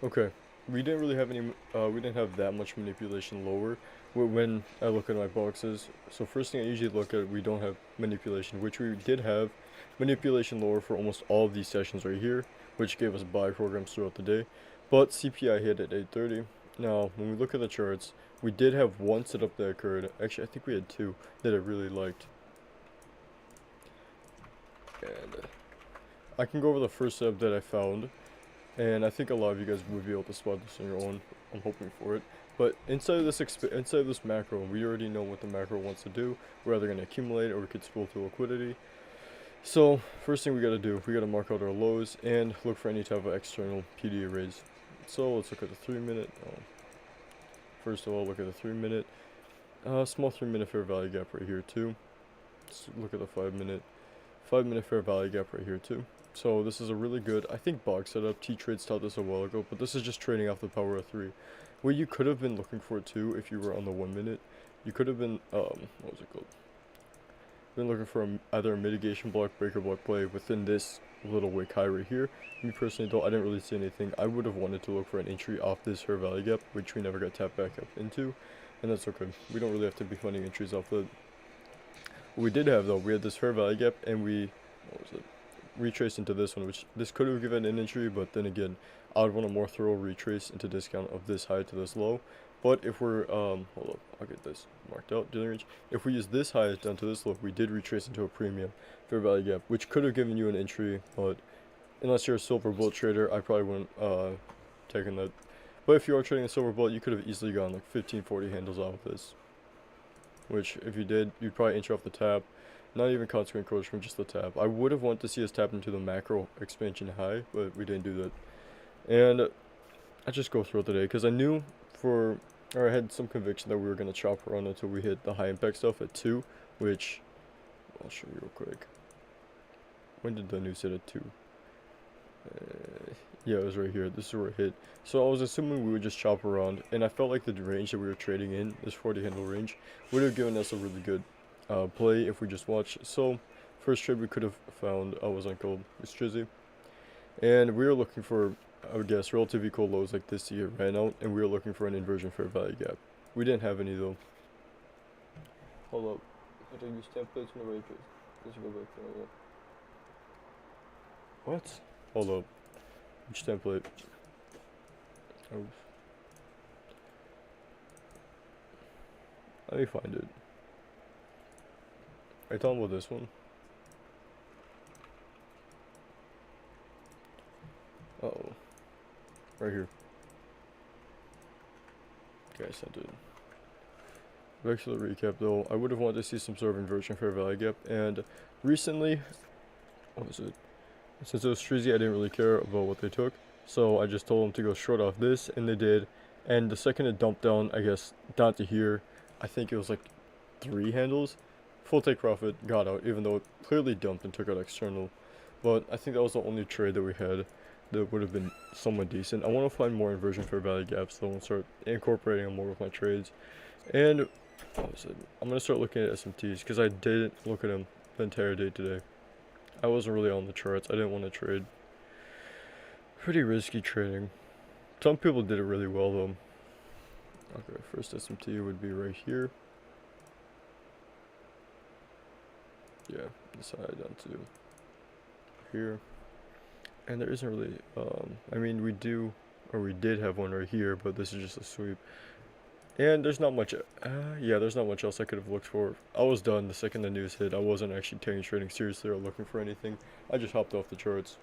Okay, we didn't really have any. We didn't have that much manipulation lower. When I look at my boxes, so first thing I usually look at, we don't have manipulation, which we did have manipulation lower for almost all of these sessions right here, which gave us buy programs throughout the day. But CPI hit at 8:30. Now, when we look at the charts, we did have one setup that occurred. Actually, I think we had two that I really liked. And I can go over the first setup that I found. And I think a lot of you guys would be able to spot this on your own. I'm hoping for it. But inside of this macro, we already know what the macro wants to do. We're either going to accumulate or we could spool to liquidity. So first thing we got to do, we got to mark out our lows and look for any type of external PD arrays. So let's look at the 3-minute. First of all, look at the 3-minute. Small 3-minute fair value gap right here too. Let's look at the 5-minute. 5-minute fair value gap right here too. So this is a really good, I think, box setup. T-Trades taught this a while ago, but this is just trading off the power of 3. What you could have been looking for too, if you were on the 1-minute, you could have been, what was it called? Been looking for either a mitigation block, breaker block play within this little wick high right here. Me personally though, I didn't really see anything. I would have wanted to look for an entry off this fair value gap, which we never got tapped back up into, and that's okay. We don't really have to be finding entries off the. What we did have though, we had this fair value gap, and we, what was it? Retrace into this one, which this could have given an entry, but then again, I would want a more thorough retrace into discount of this high to this low. But if we're, hold up, I'll get this marked out, dealing range. If we use this high down to this low, we did retrace into a premium fair value gap, which could have given you an entry, but unless you're a silver bullet trader, I probably wouldn't, taken that. But if you are trading a silver bullet, you could have easily gone like 15-40 handles off of this. Which, if you did, you'd probably entry off the tap. Not even consequent encroachment, just the tap. I would have wanted to see us tap into the macro expansion high, but we didn't do that. And I just go throughout the day because I knew or I had some conviction that we were going to chop around until we hit the high impact stuff at 2, which I'll show you real quick. When did the news hit at 2? Yeah, it was right here. This is where it hit. So I was assuming we would just chop around, and I felt like the range that we were trading in, this 40 handle range, would have given us a really good play if we just watched. So first trade we could have found was on gold, it's Drizzy, and we were looking for, I would guess, relative equal lows like this here ran out, and we were looking for an inversion fair value gap. We didn't have any though. Hold up, I think use templates in the right place. Let's go back there. What? Hold up. Which template? Oh. Let me find it. Are you talking about this one? Uh-oh. Right here. Okay, I sent it. Back to the recap though, I would have wanted to see some sort of inversion fair value gap, and recently, what was it? Since it was Strizzy, I didn't really care about what they took, so I just told them to go short off this, and they did. And the second it dumped down, I guess, down to here, I think it was like 3 handles, full take profit, got out, even though it clearly dumped and took out external. But I think that was the only trade that we had that would have been somewhat decent. I want to find more inversion fair value gaps though and start incorporating them more with my trades. And what was it? I'm going to start looking at SMTs because I didn't look at them the entire day today. I wasn't really on the charts. I didn't want to trade. Pretty risky trading. Some people did it really well though. Okay, first SMT would be right here. Yeah, this side down to here. And there isn't really, I mean, we did have one right here, but this is just a sweep. And there's not much, yeah, there's not much else I could have looked for. I was done the second the news hit. I wasn't actually taking trading seriously or looking for anything. I just hopped off the charts.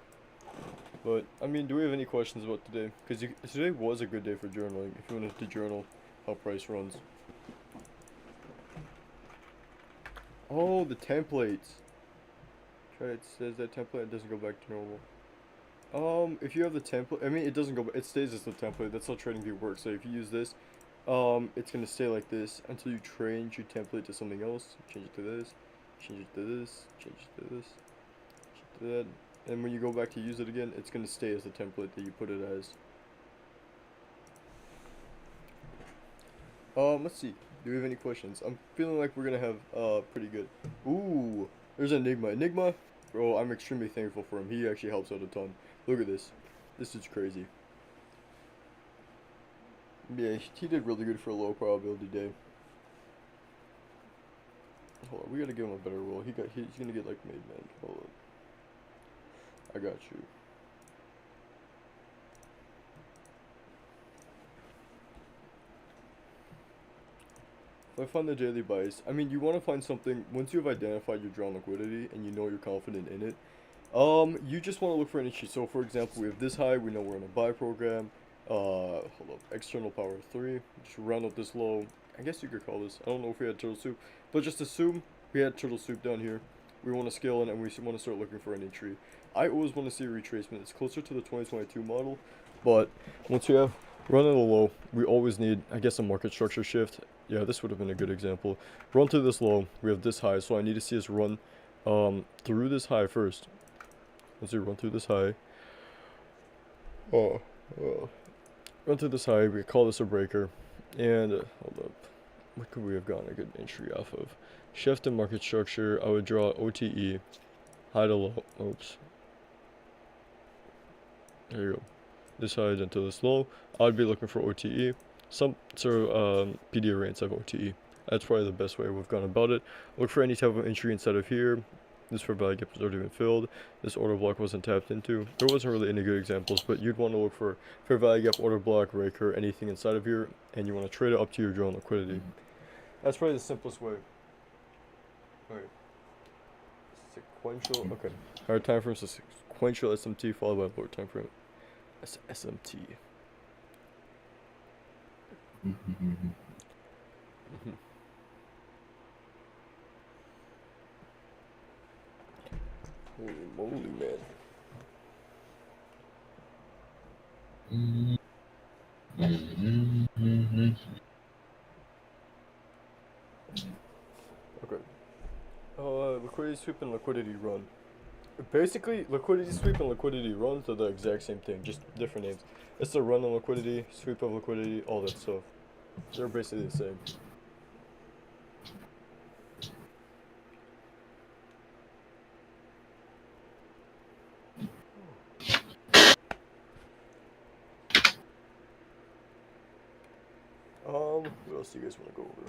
But, I mean, do we have any questions about today? Because today was a good day for journaling, if you wanted to journal how price runs. Oh, the templates. Try it says that template, it doesn't go back to normal. If you have the template, I mean, it doesn't go, it stays as the template. That's how TradingView works. So if you use this, it's gonna stay like this until you change your template to something else. Change it to this, change it to this, change it to this, change it to that. And when you go back to use it again, it's gonna stay as the template that you put it as. Let's see. Do we have any questions? I'm feeling like we're gonna have pretty good. Ooh, there's Enigma. Enigma, bro. I'm extremely thankful for him. He actually helps out a ton. Look at this. This is crazy. Yeah, he did really good for a low probability day. Hold on, we gotta give him a better roll. He's gonna get like made man. Hold on. I got you. If I find the daily bias, I mean, you want to find something, once you've identified your drawn liquidity and you know you're confident in it, you just want to look for an issue. So, for example, we have this high, we know we're in a buy program, hold up, external power 3, just round up this low, I guess you could call this, I don't know if we had turtle soup, but just assume we had turtle soup down here, we want to scale in and we want to start looking for an entry. I always want to see a retracement, it's closer to the 2022 model, but once you have run at a low, we always need, I guess, a market structure shift. Yeah, this would have been a good example. Run through this low, we have this high, so I need to see us run through this high first. Let's see, run through this high. Oh, run through this high, we call this a breaker. And, hold up, what could we have gotten a good entry off of? Shift in market structure, I would draw OTE, high to low, oops. There you go. This high into this low, I'd be looking for OTE. Some sort of PD array inside of OTE. That's probably the best way we've gone about it. Look for any type of entry inside of here. This fair value gap has already been filled. This order block wasn't tapped into. There wasn't really any good examples, but you'd want to look for fair value gap, order block, raker, anything inside of here, and you want to trade it up to your drawn liquidity. That's probably the simplest way. Alright. Sequential, okay. Higher time frame is sequential SMT followed by lower time frame SMT. Holy moly, man. Okay. Liquidity sweep and liquidity run. Basically, liquidity sweep and liquidity runs are the exact same thing, just different names. It's the run of liquidity, sweep of liquidity, all that stuff. They're basically the same. What else do you guys want to go over?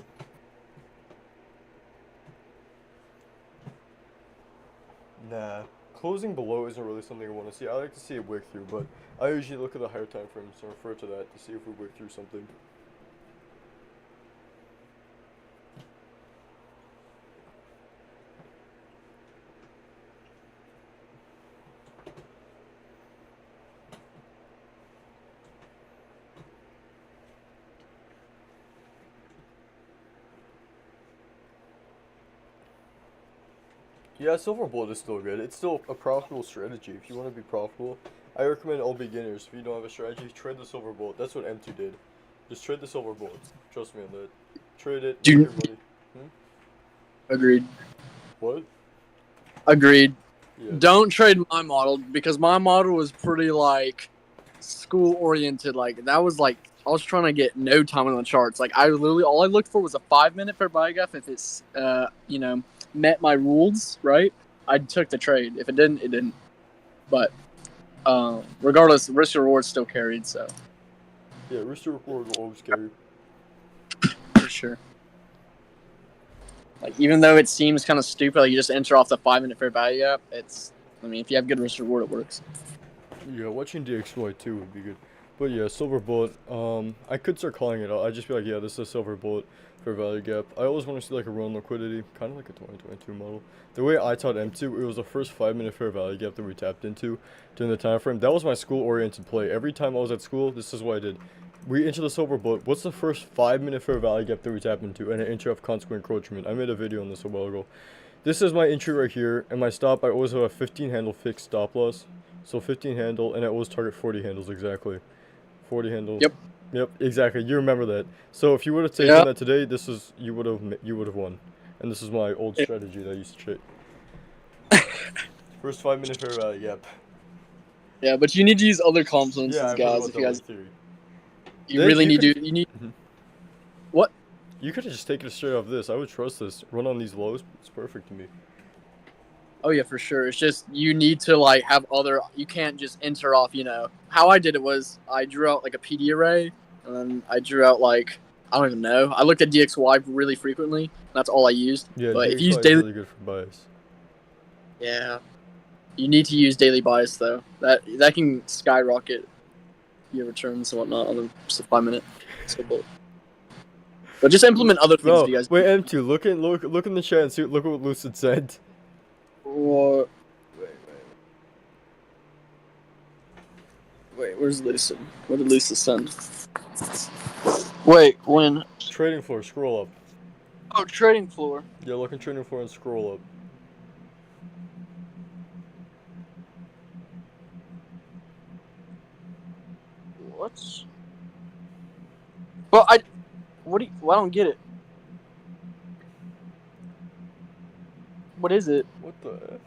Nah. Closing below isn't really something I want to see. I like to see a wick through, but I usually look at the higher time frames and refer to that to see if we wick through something. Yeah, silver bullet is still good. It's still a profitable strategy. If you want to be profitable, I recommend all beginners. If you don't have a strategy, trade the silver bullet. That's what M2 did. Just trade the silver bullets. Trust me on that. Trade it, make your money. Agreed. What? Agreed. Yeah. Don't trade my model because my model was pretty like school oriented. Like that was like I was trying to get no time on the charts. Like I literally all I looked for was a 5-minute fair value gap. If it's met my rules, right? I took the trade. If it didn't, it didn't. But regardless, risk reward still carried. So Yeah, risk reward will always carry. for sure. Like even though it seems kind of stupid, like you just enter off the 5-minute fair value gap. It's, I mean, if you have good risk reward, it works. Yeah, watching DXY too would be good. But yeah, silver bullet. I could start calling it out. I'd just be like, yeah, this is a silver bullet for value gap. I always want to see like a run liquidity, kind of like a 2022 model. The way I taught M2, it was the first 5-minute fair value gap that we tapped into during the time frame. That was my school-oriented play. Every time I was at school, this is what I did. We enter the silver bullet. What's the first 5-minute fair value gap that we tap into? And an entry of consequent encroachment. I made a video on this a while ago. This is my entry right here, and my stop. I always have a 15 handle fixed stop loss. So 15 handle, and I always target 40 handles exactly. 40 handles. Yep, exactly. You remember that. So if you would have taken that today, this is you would have won. And this is my old strategy that I used to trade. First 5-minute fair value gap. Yeah, but you need to use other confluences, guys. If you guys, you really need to. You need. What? You could have just taken it straight off this. I would trust this. Run on these lows. It's perfect to me. Oh yeah, for sure. It's just you need to like have other. You can't just enter off. You know how I did it was I drew out like a PD array, and then I drew out like I don't even know. I looked at DXY really frequently. That's all I used. Yeah, but if you DXY use is daily, really good for bias. yeah, you need to use daily bias though. That can skyrocket your returns and whatnot on just a 5 minute. But just implement other things Bro, if you guys. wait, M2, look in the chat and see. Look what Lucid said. Or wait, where's Lucid? What did Lucid send? Wait, when? Trading floor, scroll up. Oh, trading floor. Yeah, look in trading floor and scroll up. What? Well, I don't get it. What is it? What the F?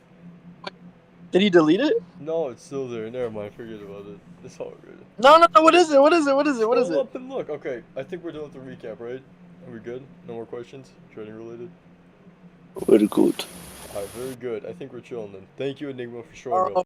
Did he delete it? No, it's still there. Never mind, forget about it. It's all good. No. What is it? What is it? What is it? What is Scroll it? up and look. Okay, I think we're done with the recap, right? Are we good? No more questions? Trading related? Very good. Alright, very good. I think we're chilling then. Thank you, Enigma, for showing up.